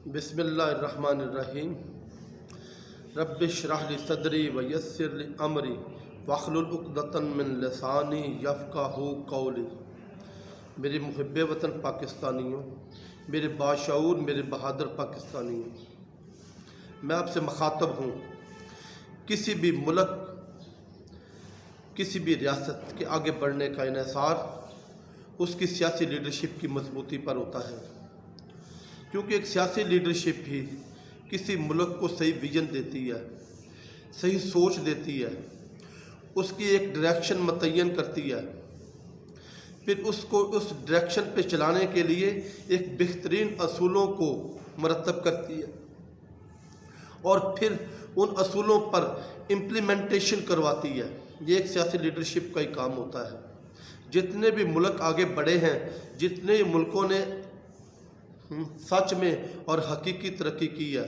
बिस्मिल्लाहिर्रहमानिर्रहीम। रब्बिश्रह ली सदरी व यस्सिर ली अमरी वहलुल उक़दतन मिन लिसानी यफ़क़हू क़ौली। मेरे मुहिब्बे वतन पाकिस्तानियों, मेरे बाशऊर, मेरे बहादुर पाकिस्तानियों, मैं आपसे मुखातब हूँ। किसी भी मुल्क, किसी भी रियासत के आगे बढ़ने का इन्हिसार उसकी सियासी लीडरशिप की मजबूती पर होता है, क्योंकि एक सियासी लीडरशिप ही किसी मुल्क को सही विजन देती है, सही सोच देती है, उसकी एक डायरेक्शन मुतय्यन करती है, फिर उसको उस डायरेक्शन पे चलाने के लिए एक बेहतरीन असूलों को मरतब करती है और फिर उन असूलों पर इम्प्लीमेंटेशन करवाती है। ये एक सियासी लीडरशिप का ही काम होता है। जितने भी मुल्क आगे बढ़े हैं, जितने मुल्कों ने सच में और हकीकी तरक्की की है,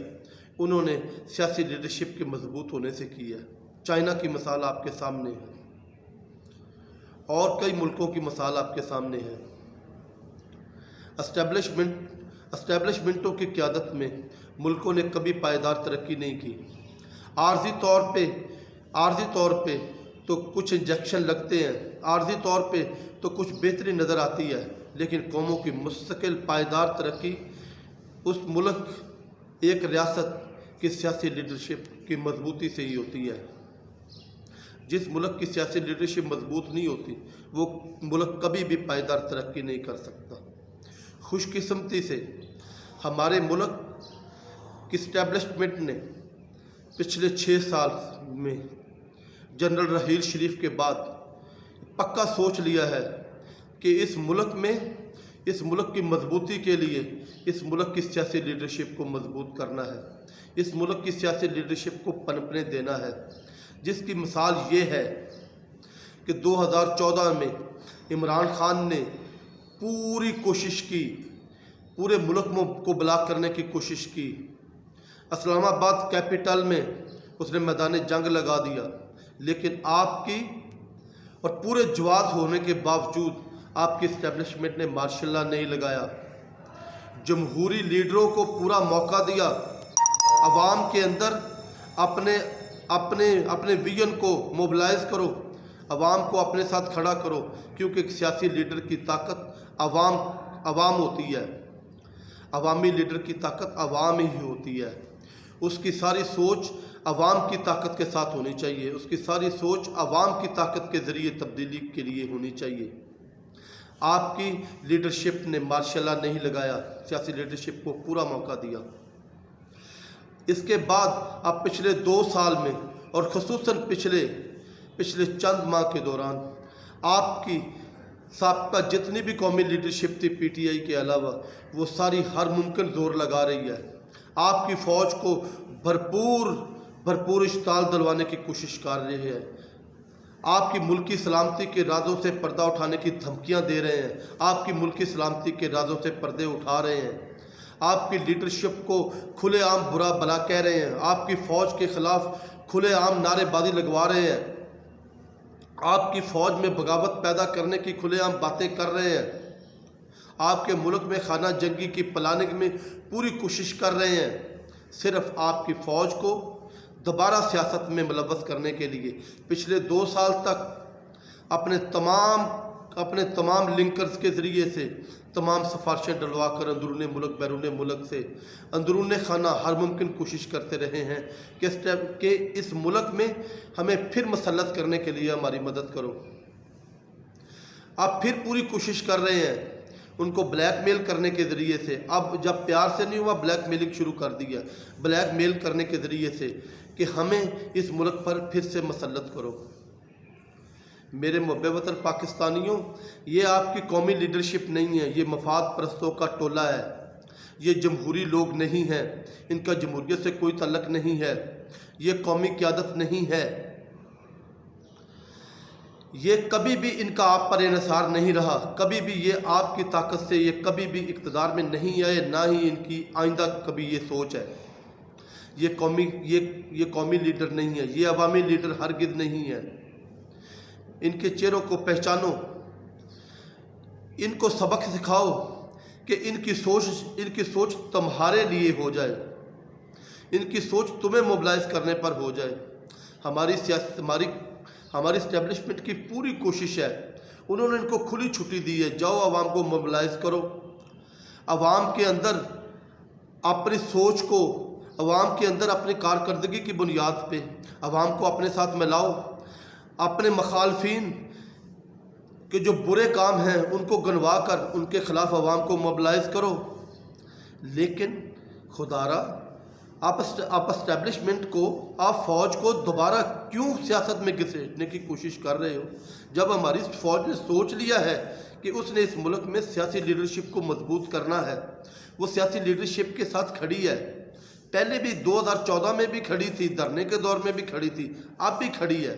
उन्होंने सियासी लीडरशिप के मजबूत होने से की है। चाइना की मिसाल आपके सामने है और कई मुल्कों की मिसाल आपके सामने है। एस्टेब्लिशमेंटों की क़यादत में मुल्कों ने कभी पायदार तरक्की नहीं की। आर्जी तौर पे तो कुछ इंजेक्शन लगते हैं, आर्जी तौर पे तो कुछ बेहतरी नज़र आती है, लेकिन कौमों की मुस्तकिल पायदार तरक्की उस मुल्क, एक रियासत की सियासी लीडरशिप की मजबूती से ही होती है। जिस मुल्क की सियासी लीडरशिप मजबूत नहीं होती, वो मुल्क कभी भी पायदार तरक्की नहीं कर सकता। खुशकिस्मती से हमारे मुल्क की इस्टेब्लिशमेंट ने पिछले 6 साल में जनरल रहील शरीफ के बाद पक्का सोच लिया है कि इस मुल्क की मजबूती के लिए इस मुल्क की सियासी लीडरशिप को मजबूत करना है, इस मुल्क की सियासी लीडरशिप को पनपने देना है। जिसकी मिसाल ये है कि 2014 में इमरान खान ने पूरी कोशिश की, पूरे मुल्क को ब्लॉक करने की कोशिश की। इस्लामाबाद कैपिटल में उसने मैदान जंग लगा दिया, लेकिन आपकी और पूरे जवाब होने के बावजूद आपकी इस्टेब्लिशमेंट ने मार्शल लॉ नहीं लगाया। जमहूरी लीडरों को पूरा मौका दिया, अवाम के अंदर अपने विजन को मोबिलाइज करो, अवाम को अपने साथ खड़ा करो, क्योंकि एक सियासी लीडर की ताकत अवाम होती है। अवामी लीडर की ताकत अवाम ही होती है। उसकी सारी सोच अवाम की ताकत के साथ होनी चाहिए, उसकी सारी सोच अवाम की ताकत के ज़रिए तब्दीली के लिए होनी चाहिए। आपकी लीडरशिप ने मार्शल लॉ नहीं लगाया, सियासी लीडरशिप को पूरा मौका दिया। इसके बाद अब पिछले 2 साल में और ख़ुसूसन पिछले चंद माह के दौरान आपकी साबका जितनी भी कौमी लीडरशिप थी पीटीआई के अलावा, वो सारी हर मुमकिन जोर लगा रही है। आपकी फ़ौज को भरपूर इश्ताल दिलवाने की कोशिश कर रहे हैं। आपकी मुल्की सलामती के राजों से पर्दा उठाने की धमकियां दे रहे हैं, आपकी मुल्की सलामती के राजों से पर्दे उठा रहे हैं, आपकी लीडरशिप को खुलेआम बुरा भला कह रहे हैं, आपकी फ़ौज के ख़िलाफ़ खुलेआम नारेबाजी लगवा रहे हैं, आपकी फ़ौज में बगावत पैदा करने की खुलेआम बातें कर रहे हैं, आपके मुल्क में खाना जंगी की प्लानिंग में पूरी कोशिश कर रहे हैं, सिर्फ आपकी फ़ौज को दोबारा सियासत में मुलव्वस करने के लिए पिछले 2 साल तक अपने तमाम लिंकर्स के ज़रिए से तमाम सिफारिशें डलवा कर अंदरून मुल्क बैरून मुल्क से अंदरून खाना हर मुमकिन कोशिश करते रहे हैं कि इस मुल्क में हमें फिर मसल्लत करने के लिए हमारी मदद करो। आप फिर पूरी कोशिश कर रहे हैं उनको ब्लैकमेल करने के ज़रिए से। अब जब प्यार से नहीं हुआ, ब्लैकमेलिंग शुरू कर दी है, ब्लैकमेल करने के ज़रिए से कि हमें इस मुल्क पर फिर से मसल्लत करो। मेरे मुहब्बे वतन पाकिस्तानियों, ये आपकी कौमी लीडरशिप नहीं है, ये मफाद परस्तों का टोला है, ये जमहूरी लोग नहीं हैं, इनका जमहूरियत से कोई तल्लक नहीं है, ये कौमी क़यादत नहीं है, ये कभी भी इनका आप पर इन्हिसार नहीं रहा, कभी भी ये आपकी ताकत से ये कभी भी इक़्तिदार में नहीं आए, ना ही इनकी आइंदा कभी ये सोच है। ये कौमी लीडर नहीं है, ये अवामी लीडर हरगिज़ नहीं है। इनके चेहरों को पहचानो, इनको सबक सिखाओ کہ इनकी सोच तुम्हारे लिए हो जाए, इनकी सोच तुम्हें मोबिलाइज करने पर हो जाए। हमारी सियासत हमारी इस्टेब्लिशमेंट की पूरी कोशिश है, उन्होंने इनको खुली छुट्टी दी है, जाओ आवाम को मोबिलाइज करो, आवाम के अंदर अपनी सोच को, आवाम के अंदर अपनी कारकर्दगी की बुनियाद पे आवाम को अपने साथ मिलाओ, अपने मखालफिन के जो बुरे काम हैं उनको गनवा कर उनके ख़िलाफ़ आवाम को मोबिलाइज करो। लेकिन खुदारा आप इस्टेब्लिशमेंट को, आप फ़ौज को दोबारा क्यों सियासत में घसीटने की कोशिश कर रहे हो, जब हमारी फ़ौज ने सोच लिया है कि उसने इस मुल्क में सियासी लीडरशिप को मजबूत करना है, वो सियासी लीडरशिप के साथ खड़ी है। पहले भी 2014 में भी खड़ी थी, धरने के दौर में भी खड़ी थी, अब भी खड़ी है।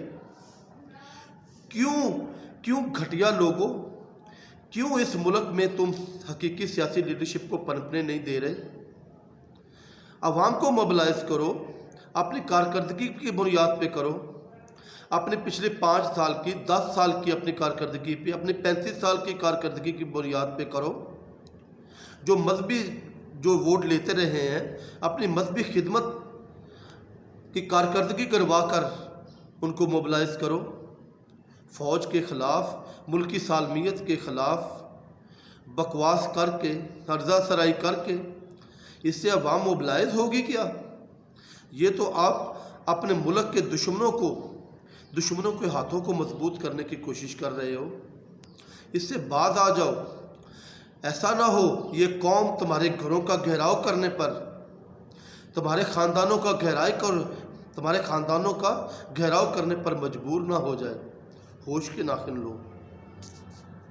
क्यों घटिया लोगों, क्यों इस मुल्क में तुम हकीकी सियासी लीडरशिप को पनपने नहीं दे रहे? आवाम को मोबिलाइज करो, अपनी कारकर्दगी की बुनियाद पे करो, अपने पिछले 5 साल की, 10 साल की अपनी कारकर्दगी पे, अपनी 35 साल की कारकर्दगी की बुनियाद पे करो। जो वोट लेते रहे हैं, अपनी मजहबी खिदमत की कारकर्दगी करवा कर उनको मोबिलाइज करो। फ़ौज के ख़िलाफ़, मुल्क की सालमियत के ख़िलाफ़ बकवास करके, हर्जा सराई करके इससे अवाम मोबिलाइज होगी क्या? ये तो आप अपने मुल्क के दुश्मनों के हाथों को मजबूत करने की कोशिश कर रहे हो। इससे बाज आ जाओ, ऐसा ना हो ये कौम तुम्हारे घरों का घेराव करने पर, तुम्हारे ख़ानदानों का घेराव करने पर मजबूर ना हो जाए। होश के नाखिन लो।